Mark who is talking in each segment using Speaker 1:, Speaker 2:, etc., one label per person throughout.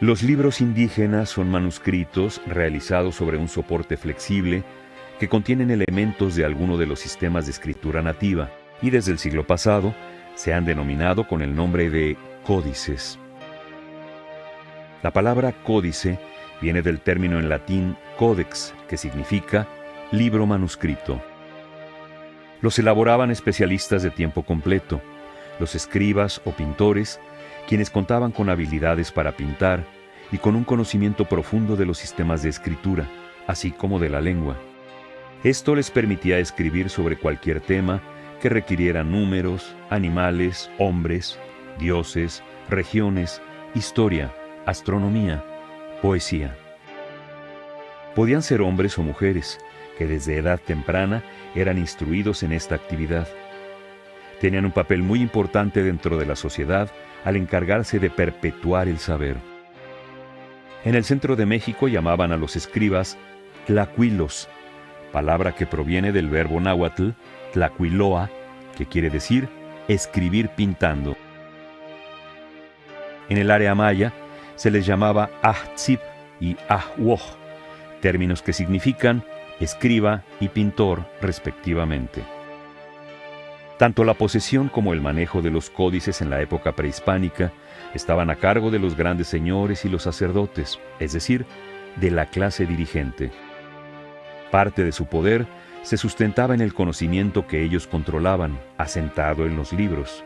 Speaker 1: Los libros indígenas son manuscritos realizados sobre un soporte flexible que contienen elementos de alguno de los sistemas de escritura nativa y desde el siglo pasado se han denominado con el nombre de códices. La palabra códice viene del término en latín codex, que significa libro manuscrito. Los elaboraban especialistas de tiempo completo, los escribas o pintores, quienes contaban con habilidades para pintar y con un conocimiento profundo de los sistemas de escritura, así como de la lengua. Esto les permitía escribir sobre cualquier tema que requiriera números, animales, hombres, dioses, regiones, historia, astronomía, poesía. Podían ser hombres o mujeres, que desde edad temprana eran instruidos en esta actividad. Tenían un papel muy importante dentro de la sociedad al encargarse de perpetuar el saber. En el centro de México llamaban a los escribas tlacuilos, palabra que proviene del verbo náhuatl tlacuiloa, que quiere decir escribir pintando. En el área maya se les llamaba ahtzib y ahwoj, términos que significan escriba y pintor respectivamente. Tanto la posesión como el manejo de los códices en la época prehispánica estaban a cargo de los grandes señores y los sacerdotes, es decir, de la clase dirigente. Parte de su poder se sustentaba en el conocimiento que ellos controlaban, asentado en los libros.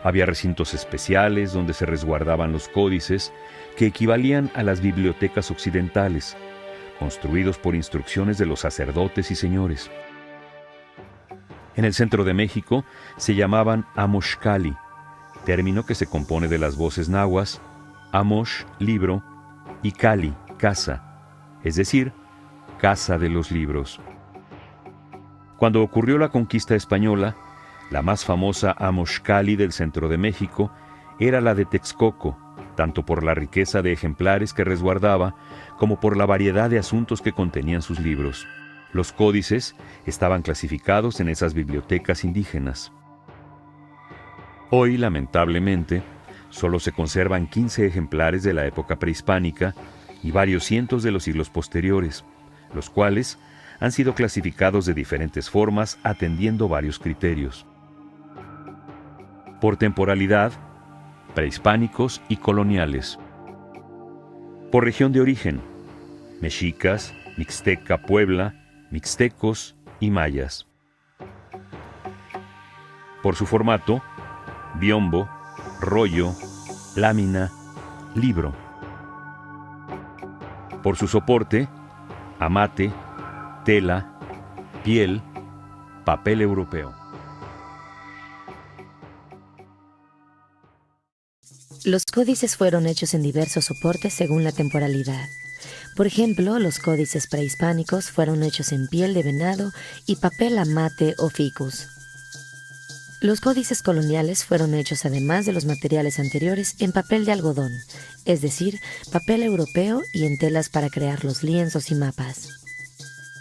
Speaker 1: Había recintos especiales donde se resguardaban los códices que equivalían a las bibliotecas occidentales, construidos por instrucciones de los sacerdotes y señores. En el centro de México se llamaban amoxcali, término que se compone de las voces nahuas, amox, libro, y cali, casa, es decir, casa de los libros. Cuando ocurrió la conquista española, la más famosa amoxcali del centro de México era la de Texcoco, tanto por la riqueza de ejemplares que resguardaba como por la variedad de asuntos que contenían sus libros. Los códices estaban clasificados en esas bibliotecas indígenas. Hoy, lamentablemente, solo se conservan 15 ejemplares de la época prehispánica y varios cientos de los siglos posteriores, los cuales han sido clasificados de diferentes formas atendiendo varios criterios. Por temporalidad, prehispánicos y coloniales. Por región de origen, mexicas, mixteca, Puebla, mixtecos y mayas. Por su formato, biombo, rollo, lámina, libro. Por su soporte, amate, tela, piel, papel europeo.
Speaker 2: Los códices fueron hechos en diversos soportes según la temporalidad. Por ejemplo, los códices prehispánicos fueron hechos en piel de venado y papel amate o ficus. Los códices coloniales fueron hechos, además de los materiales anteriores, en papel de algodón, es decir, papel europeo, y en telas para crear los lienzos y mapas.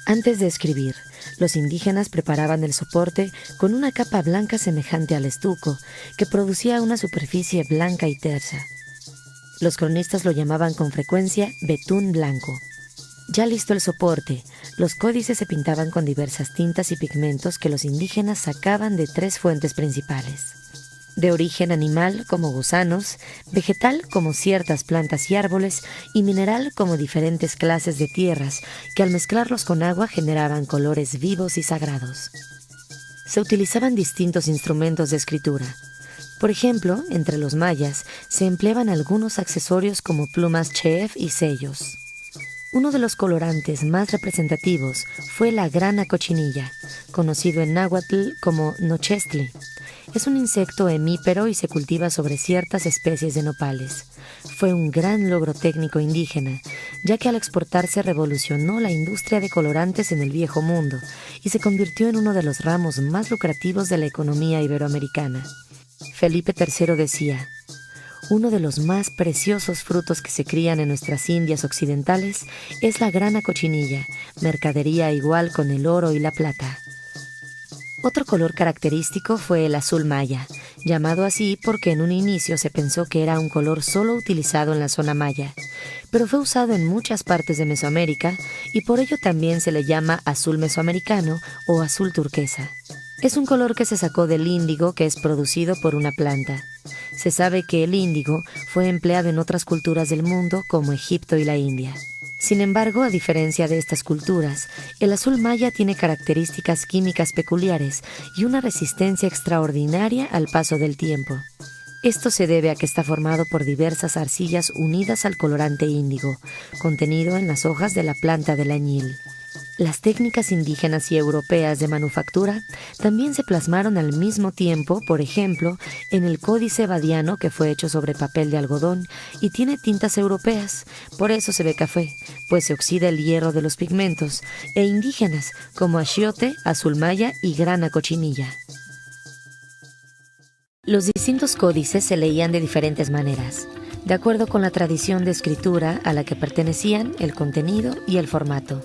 Speaker 2: Antes de escribir, los indígenas preparaban el soporte con una capa blanca semejante al estuco, que producía una superficie blanca y tersa. Los cronistas lo llamaban con frecuencia betún blanco. Ya listo el soporte, los códices se pintaban con diversas tintas y pigmentos que los indígenas sacaban de 3 fuentes principales: de origen animal, como gusanos; vegetal, como ciertas plantas y árboles; y mineral, como diferentes clases de tierras, que al mezclarlos con agua generaban colores vivos y sagrados. Se utilizaban distintos instrumentos de escritura. Por ejemplo, entre los mayas se empleaban algunos accesorios como plumas chef y sellos. Uno de los colorantes más representativos fue la grana cochinilla, conocido en náhuatl como nochestli. Es un insecto hemípero y se cultiva sobre ciertas especies de nopales. Fue un gran logro técnico indígena, ya que al exportarse revolucionó la industria de colorantes en el Viejo Mundo y se convirtió en uno de los ramos más lucrativos de la economía iberoamericana. Felipe III decía: uno de los más preciosos frutos que se crían en nuestras Indias occidentales es la grana cochinilla, mercadería igual con el oro y la plata. Otro color característico fue el azul maya, llamado así porque en un inicio se pensó que era un color solo utilizado en la zona maya, pero fue usado en muchas partes de Mesoamérica y por ello también se le llama azul mesoamericano o azul turquesa. Es un color que se sacó del índigo, que es producido por una planta. Se sabe que el índigo fue empleado en otras culturas del mundo como Egipto y la India. Sin embargo, a diferencia de estas culturas, el azul maya tiene características químicas peculiares y una resistencia extraordinaria al paso del tiempo. Esto se debe a que está formado por diversas arcillas unidas al colorante índigo, contenido en las hojas de la planta del añil. Las técnicas indígenas y europeas de manufactura también se plasmaron al mismo tiempo, por ejemplo, en el Códice Badiano, que fue hecho sobre papel de algodón y tiene tintas europeas, por eso se ve café, pues se oxida el hierro de los pigmentos, e indígenas como achiote, azul maya y grana cochinilla. Los distintos códices se leían de diferentes maneras, de acuerdo con la tradición de escritura a la que pertenecían, el contenido y el formato.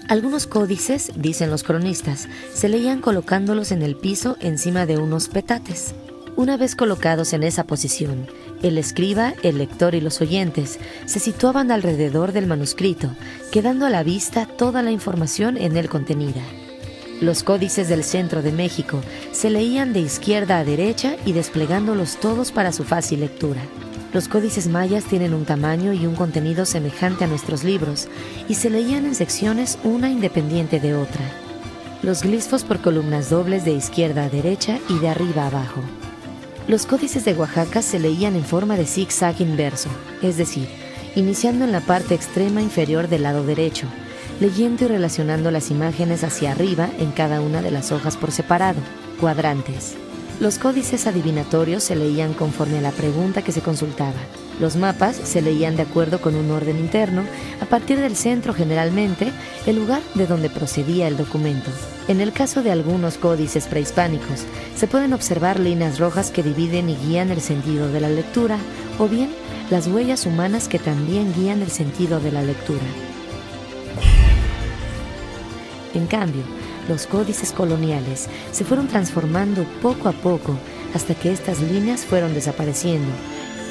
Speaker 2: Algunos códices, dicen los cronistas, se leían colocándolos en el piso encima de unos petates. Una vez colocados en esa posición, el escriba, el lector y los oyentes se situaban alrededor del manuscrito, quedando a la vista toda la información en él contenida. Los códices del centro de México se leían de izquierda a derecha y desplegándolos todos para su fácil lectura. Los códices mayas tienen un tamaño y un contenido semejante a nuestros libros y se leían en secciones una independiente de otra. Los glifos por columnas dobles de izquierda a derecha y de arriba a abajo. Los códices de Oaxaca se leían en forma de zigzag inverso, es decir, iniciando en la parte extrema inferior del lado derecho, leyendo y relacionando las imágenes hacia arriba en cada una de las hojas por separado, cuadrantes. Los códices adivinatorios se leían conforme a la pregunta que se consultaba. Los mapas se leían de acuerdo con un orden interno, a partir del centro generalmente, el lugar de donde procedía el documento. En el caso de algunos códices prehispánicos, se pueden observar líneas rojas que dividen y guían el sentido de la lectura, o bien las huellas humanas que también guían el sentido de la lectura. En cambio, los códices coloniales se fueron transformando poco a poco hasta que estas líneas fueron desapareciendo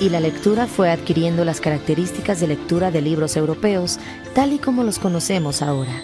Speaker 2: y la lectura fue adquiriendo las características de lectura de libros europeos tal y como los conocemos ahora.